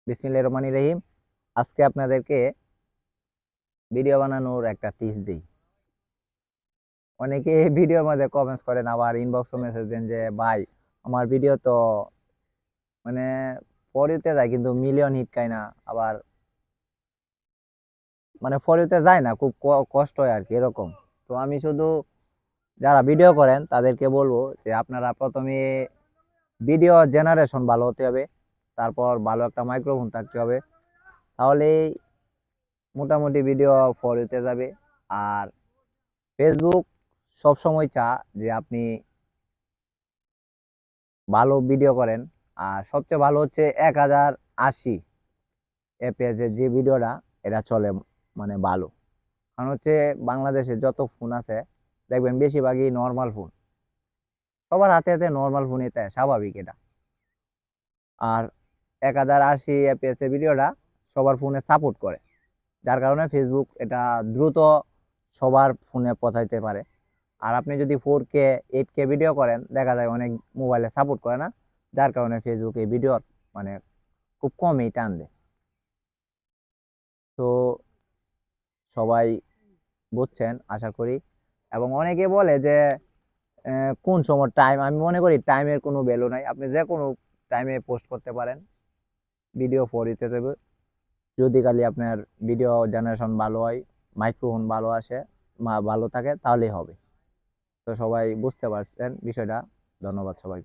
বিসমিল্লাহির রহমানির রহিম। আজকে আপনাদেরকে ভিডিও বানানোর একটা টিপস দিই। অনেকে ভিডিওর মধ্যে কমেন্টস করেন, আবার ইনবক্সে মেসেজ দেন যে ভাই আমার ভিডিও তো মানে ফর ইউতে যায় কিন্তু মিলিয়ন হিট খায় না, আবার ফর ইউতে যায় না, খুব কষ্ট হয় আর কি এরকম। তো আমি শুধু যারা ভিডিও করেন তাদেরকে বলবো যে আপনারা প্রথমে ভিডিও জেনারেশন ভালো হতে হবে, তারপর ভালো একটা মাইক্রোফোন থাকতে হবে, তাহলেই মোটামুটি ভিডিও ফর ইউতে যাবে। আর ফেসবুক সব সময় চা যে আপনি ভালো ভিডিও করেন। আর সবচেয়ে ভালো হচ্ছে 1080 এফপিএস এর যে ভিডিওটা এটা চলে, ভালো। কারণ হচ্ছে বাংলাদেশে যত ফোন আছে দেখবেন বেশিরভাগই নর্মাল ফোন, সবার হাতে হাতে নর্মাল ফোন, এটা স্বাভাবিক এটা। আর 1080 এফপিএস এর ভিডিওটা সবার ফোনে সাপোর্ট করে, যার কারণে ফেসবুক এটা দ্রুত সবার ফোনে পৌঁছাইতে পারে। আর আপনি যদি 4K 8K ভিডিও করেন, দেখা যায় অনেক মোবাইলে সাপোর্ট করে না, যার কারণে ফেসবুক এই ভিডিওর মানে খুব কমই টান দেয়। তো সবাই বুঝছেন আশা করি। এবং অনেকে বলে যে কোন সময় টাইম, আমি মনে করি টাইমের কোনো ভ্যালু নাই, আপনি যে কোনো টাইমে পোস্ট করতে পারেন, ভিডিও ফর ইউতে যাবে। যদি খালি আপনার ভিডিও জেনারেশন ভালো হয়, মাইক্রোফোন ভালো আসে, ভালো থাকে, তাহলেই হবে। তো সবাই বুঝতে পারছেন বিষয়টা। ধন্যবাদ সবাই।